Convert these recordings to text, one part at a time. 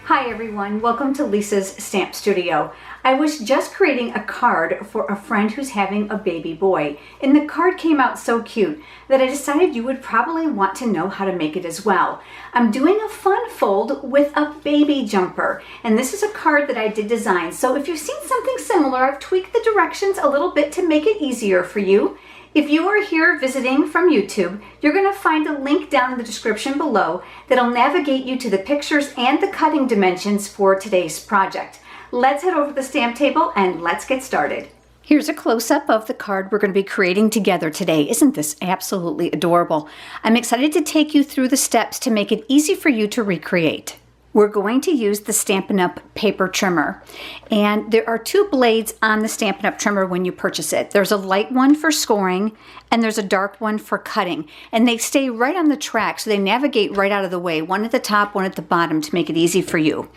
Hi everyone, welcome to Lisa's Stamp Studio. I was just creating a card for a friend who's having a baby boy, and the card came out so cute that I decided you would probably want to know how to make it as well. I'm doing a fun fold with a baby jumper, and this is a card that I did design, so if you've seen something similar, I've tweaked the directions a little bit to make it easier for you. If you are here visiting from YouTube, you're going to find a link down in the description below that'll navigate you to the pictures and the cutting dimensions for today's project. Let's head over to the stamp table and let's get started. Here's a close-up of the card we're going to be creating together today. Isn't this absolutely adorable? I'm excited to take you through the steps to make it easy for you to recreate. We're going to use the Stampin' Up! Paper trimmer. And there are two blades on the Stampin' Up! Trimmer when you purchase it. There's a light one for scoring, and there's a dark one for cutting. And they stay right on the track, so they navigate right out of the way. One at the top, one at the bottom to make it easy for you.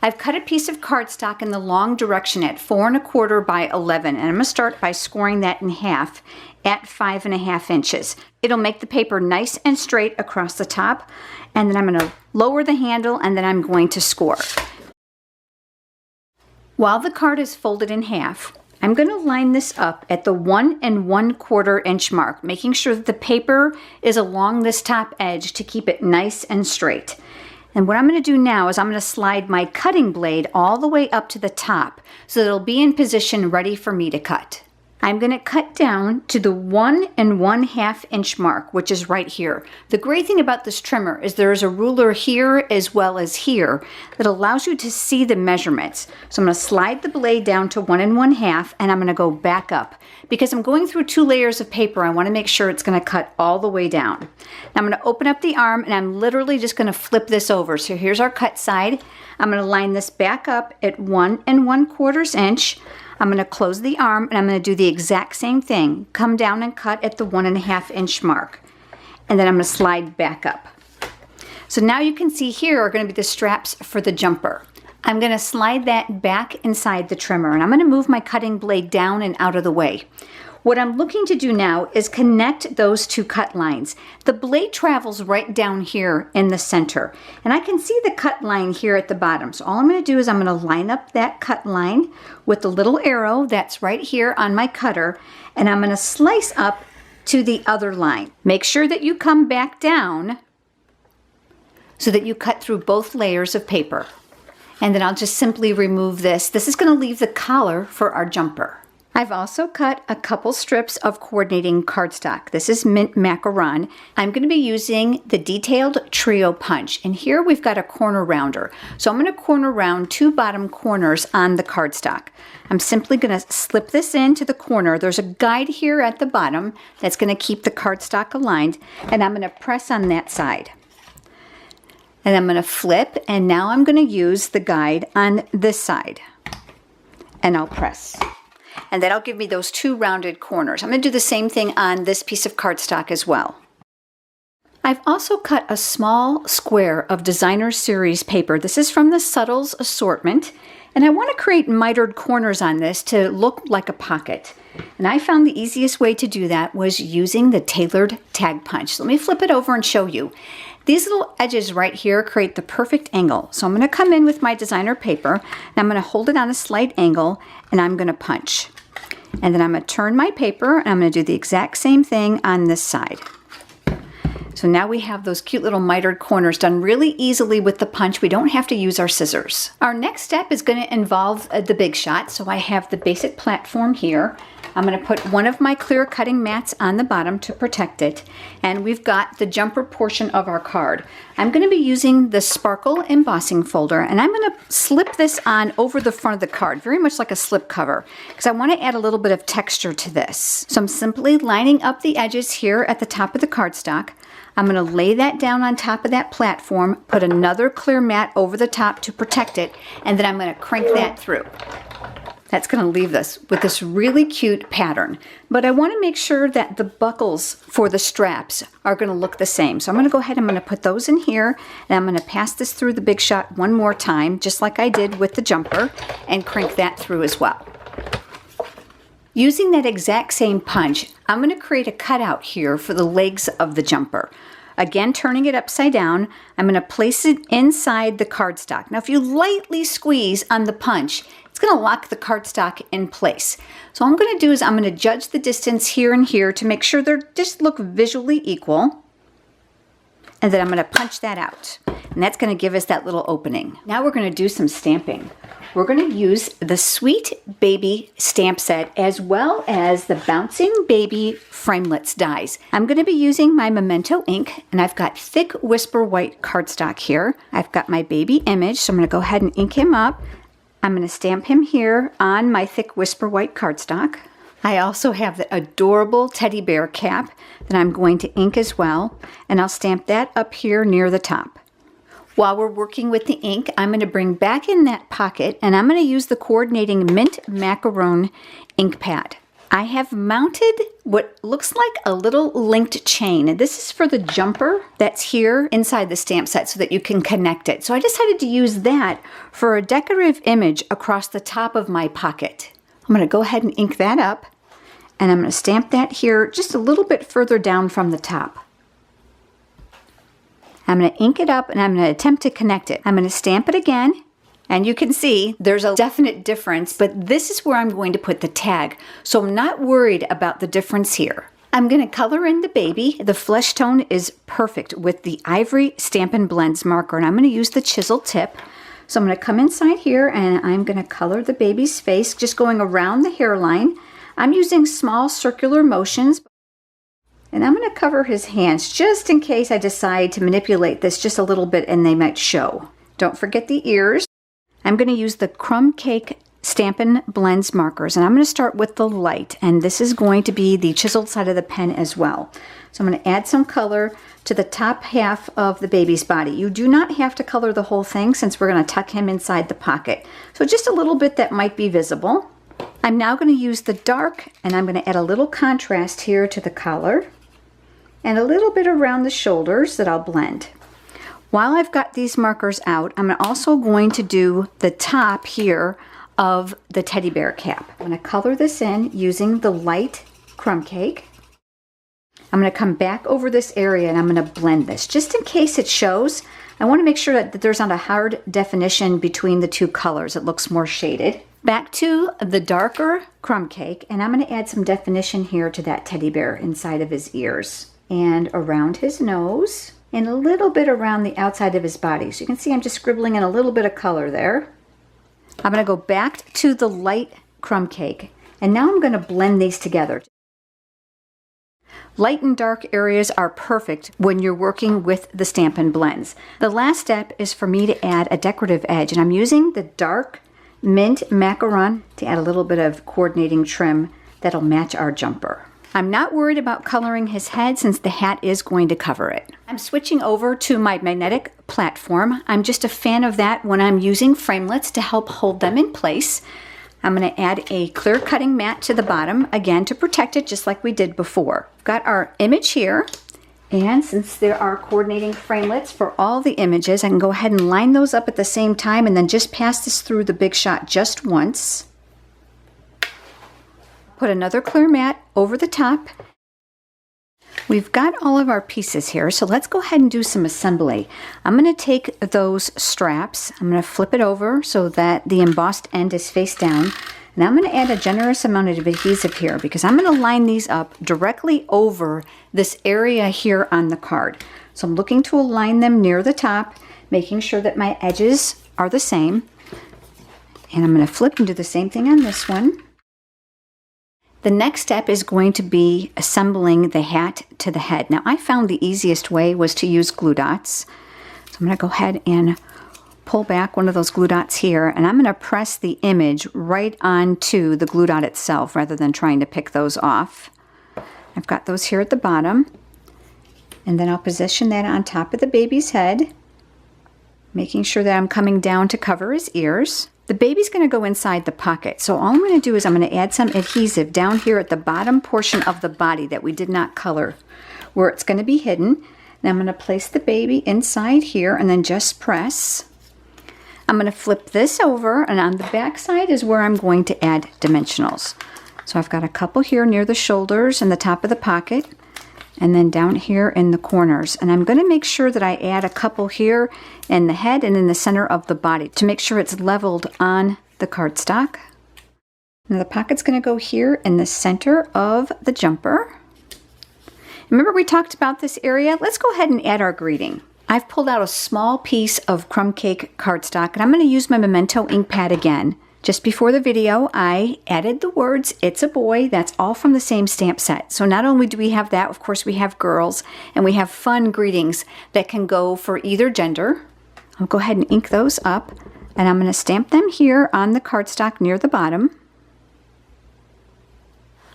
I've cut a piece of cardstock in the long direction at 4 1/4 by 11, and I'm going to start by scoring that in half at 5 1/2 inches. It'll make the paper nice and straight across the top, and then I'm going to lower the handle, and then I'm going to score. While the card is folded in half, I'm going to line this up at the 1 1/4 inch mark, making sure that the paper is along this top edge to keep it nice and straight. And what I'm going to do now is I'm going to slide my cutting blade all the way up to the top so that it'll be in position ready for me to cut. I'm going to cut down to the 1 1/2 inch mark, which is right here. The great thing about this trimmer is there is a ruler here as well as here that allows you to see the measurements. So I'm going to slide the blade down to 1 1/2, and I'm going to go back up. Because I'm going through 2 layers of paper, I want to make sure it's going to cut all the way down. Now I'm going to open up the arm, and I'm literally just going to flip this over. So here's our cut side. I'm going to line this back up at 1 1/4 inch. I'm going to close the arm, and I'm going to do the exact same thing. Come down and cut at the 1 1/2 inch mark. And then I'm going to slide back up. So now you can see here are going to be the straps for the jumper. I'm going to slide that back inside the trimmer, and I'm going to move my cutting blade down and out of the way. What I'm looking to do now is connect those 2 cut lines. The blade travels right down here in the center, and I can see the cut line here at the bottom. So all I'm going to do is I'm going to line up that cut line with the little arrow that's right here on my cutter, and I'm going to slice up to the other line. Make sure that you come back down so that you cut through both layers of paper. And then I'll just simply remove this. This is going to leave the collar for our jumper. I've also cut a couple strips of coordinating cardstock. This is mint macaron. I'm going to be using the detailed trio punch, and here we've got a corner rounder. So I'm going to corner round 2 bottom corners on the cardstock. I'm simply going to slip this into the corner. There's a guide here at the bottom that's going to keep the cardstock aligned, and I'm going to press on that side. And I'm going to flip, and now I'm going to use the guide on this side, and I'll press. And that'll give me those 2 rounded corners. I'm going to do the same thing on this piece of cardstock as well. I've also cut a small square of Designer Series paper. This is from the Subtles assortment, and I want to create mitered corners on this to look like a pocket. And I found the easiest way to do that was using the tailored tag punch. So let me flip it over and show you. These little edges right here create the perfect angle. So I'm going to come in with my designer paper, and I'm going to hold it on a slight angle, and I'm going to punch. And then I'm going to turn my paper, and I'm going to do the exact same thing on this side. So now we have those cute little mitered corners done really easily with the punch. We don't have to use our scissors. Our next step is going to involve the big shot. So I have the basic platform here. I'm going to put one of my clear cutting mats on the bottom to protect it. And we've got the jumper portion of our card. I'm going to be using the Sparkle embossing folder, and I'm going to slip this on over the front of the card, very much like a slip cover, because I want to add a little bit of texture to this. So I'm simply lining up the edges here at the top of the cardstock. I'm going to lay that down on top of that platform, put another clear mat over the top to protect it, and then I'm going to crank that through. That's going to leave us with this really cute pattern. But I want to make sure that the buckles for the straps are going to look the same. So I'm going to go ahead and I'm going to put those in here, and I'm going to pass this through the big shot one more time, just like I did with the jumper, and crank that through as well. Using that exact same punch, I'm going to create a cutout here for the legs of the jumper. Again, turning it upside down, I'm going to place it inside the cardstock. Now, if you lightly squeeze on the punch, it's going to lock the cardstock in place. So all I'm going to do is I'm going to judge the distance here and here to make sure they just look visually equal. And then I'm going to punch that out. And that's going to give us that little opening. Now we're going to do some stamping. We're going to use the Sweet Baby stamp set as well as the Bouncing Baby Framelits dies. I'm going to be using my Memento ink, and I've got thick Whisper White cardstock here. I've got my baby image, so I'm going to go ahead and ink him up. I'm going to stamp him here on my thick Whisper White cardstock. I also have the adorable teddy bear cap that I'm going to ink as well, and I'll stamp that up here near the top. While we're working with the ink, I'm going to bring back in that pocket, and I'm going to use the coordinating Mint Macaron ink pad. I have mounted what looks like a little linked chain, and this is for the jumper that's here inside the stamp set so that you can connect it. So I decided to use that for a decorative image across the top of my pocket. I'm going to go ahead and ink that up, and I'm going to stamp that here just a little bit further down from the top. I'm going to ink it up, and I'm going to attempt to connect it. I'm going to stamp it again, and you can see there's a definite difference, but this is where I'm going to put the tag, so I'm not worried about the difference here. I'm going to color in the baby. The flesh tone is perfect with the Ivory Stampin' Blends marker, and I'm going to use the chisel tip. So I'm going to come inside here, and I'm going to color the baby's face, just going around the hairline. I'm using small circular motions. And I'm going to cover his hands just in case I decide to manipulate this just a little bit and they might show. Don't forget the ears. I'm going to use the Crumb Cake Stampin' Blends markers, and I'm going to start with the light, and this is going to be the chiseled side of the pen as well. So I'm going to add some color to the top half of the baby's body. You do not have to color the whole thing since we're going to tuck him inside the pocket. So just a little bit that might be visible. I'm now going to use the dark, and I'm going to add a little contrast here to the collar and a little bit around the shoulders that I'll blend. While I've got these markers out, I'm also going to do the top here of the teddy bear cap. I'm going to color this in using the light crumb cake. I'm going to come back over this area and I'm going to blend this. Just in case it shows, I want to make sure that there's not a hard definition between the two colors. It looks more shaded. Back to the darker crumb cake, and I'm going to add some definition here to that teddy bear inside of his ears and around his nose and a little bit around the outside of his body. So you can see I'm just scribbling in a little bit of color there. I'm going to go back to the light crumb cake, and now I'm going to blend these together. Light and dark areas are perfect when you're working with the Stampin' Blends. The last step is for me to add a decorative edge, and I'm using the dark Mint Macaron to add a little bit of coordinating trim that'll match our jumper. I'm not worried about coloring his head since the hat is going to cover it. I'm switching over to my magnetic platform. I'm just a fan of that when I'm using framelits to help hold them in place. I'm going to add a clear cutting mat to the bottom, again to protect it just like we did before. We've got our image here, and since there are coordinating framelits for all the images, I can go ahead and line those up at the same time and then just pass this through the Big Shot just once. Put another clear mat over the top. We've got all of our pieces here, so let's go ahead and do some assembly. I'm going to take those straps, I'm going to flip it over so that the embossed end is face down, and I'm going to add a generous amount of adhesive here because I'm going to line these up directly over this area here on the card. So I'm looking to align them near the top, making sure that my edges are the same. And I'm going to flip and do the same thing on this one. The next step is going to be assembling the hat to the head. Now I found the easiest way was to use glue dots. So I'm going to go ahead and pull back one of those glue dots here, and I'm going to press the image right onto the glue dot itself rather than trying to pick those off. I've got those here at the bottom, and then I'll position that on top of the baby's head, making sure that I'm coming down to cover his ears. The baby's going to go inside the pocket, so all I'm going to do is I'm going to add some adhesive down here at the bottom portion of the body that we did not color, where it's going to be hidden. And I'm going to place the baby inside here and then just press. I'm going to flip this over, and on the back side is where I'm going to add dimensionals. So I've got a couple here near the shoulders and the top of the pocket. and then down here in the corners. And I'm going to make sure that I add a couple here in the head and in the center of the body to make sure it's leveled on the cardstock. Now the pocket's going to go here in the center of the jumper. Remember we talked about this area? Let's go ahead and add our greeting. I've pulled out a small piece of crumb cake cardstock, and I'm going to use my Memento ink pad again. Just before the video, I added the words, "It's a boy." That's all from the same stamp set. So not only do we have that, of course we have girls, and we have fun greetings that can go for either gender. I'll go ahead and ink those up, and I'm going to stamp them here on the cardstock near the bottom.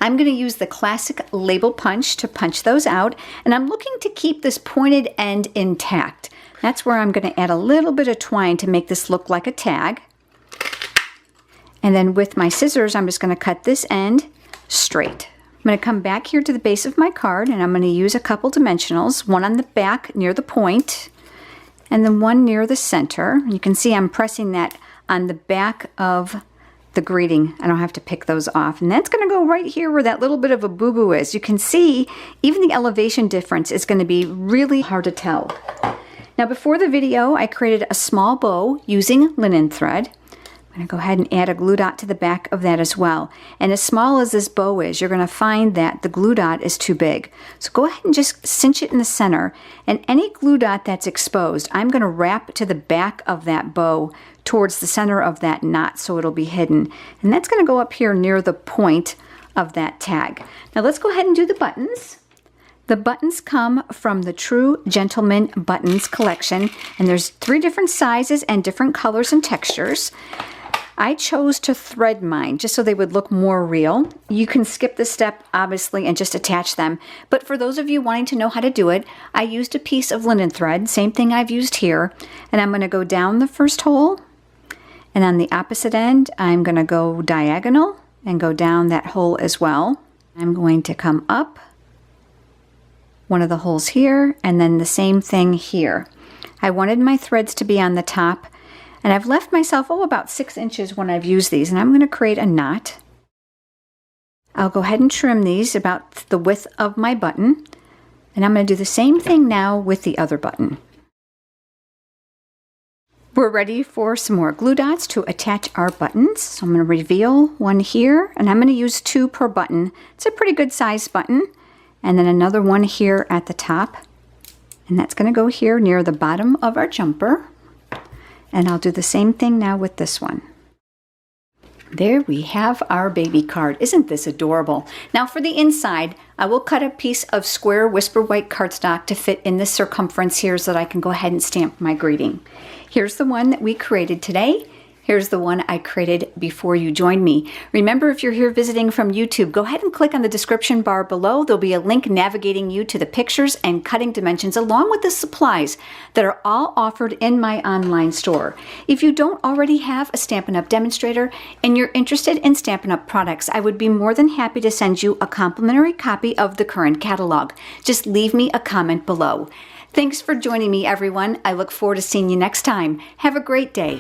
I'm going to use the classic label punch to punch those out, and I'm looking to keep this pointed end intact. That's where I'm going to add a little bit of twine to make this look like a tag. And then with my scissors, I'm just going to cut this end straight. I'm going to come back here to the base of my card, and I'm going to use a couple dimensionals, one on the back near the point, and then one near the center. You can see I'm pressing that on the back of the greeting. I don't have to pick those off. And that's going to go right here where that little bit of a boo-boo is. You can see even the elevation difference is going to be really hard to tell. Now before the video, I created a small bow using linen thread. I'm going to go ahead and add a glue dot to the back of that as well. And as small as this bow is, you're going to find that the glue dot is too big. So go ahead and just cinch it in the center. And any glue dot that's exposed, I'm going to wrap to the back of that bow towards the center of that knot so it'll be hidden. And that's going to go up here near the point of that tag. Now let's go ahead and do the buttons. The buttons come from the True Gentleman Buttons collection, and there's 3 different sizes and different colors and textures. I chose to thread mine just so they would look more real. You can skip this step, obviously, and just attach them. But for those of you wanting to know how to do it, I used a piece of linen thread, same thing I've used here. And I'm going to go down the first hole. And on the opposite end, I'm going to go diagonal and go down that hole as well. I'm going to come up one of the holes here, and then the same thing here. I wanted my threads to be on the top. And I've left myself, about 6 inches when I've used these, and I'm going to create a knot. I'll go ahead and trim these about the width of my button, and I'm going to do the same thing now with the other button. We're ready for some more glue dots to attach our buttons. So I'm going to reveal one here, and I'm going to use 2 per button. It's a pretty good size button. And then another one here at the top, and that's going to go here near the bottom of our jumper. And I'll do the same thing now with this one. There we have our baby card. Isn't this adorable? Now for the inside, I will cut a piece of square Whisper White cardstock to fit in the circumference here so that I can go ahead and stamp my greeting. Here's the one that we created today. Here's the one I created before you joined me. Remember, if you're here visiting from YouTube, go ahead and click on the description bar below. There'll be a link navigating you to the pictures and cutting dimensions along with the supplies that are all offered in my online store. If you don't already have a Stampin' Up! Demonstrator and you're interested in Stampin' Up! Products, I would be more than happy to send you a complimentary copy of the current catalog. Just leave me a comment below. Thanks for joining me, everyone. I look forward to seeing you next time. Have a great day.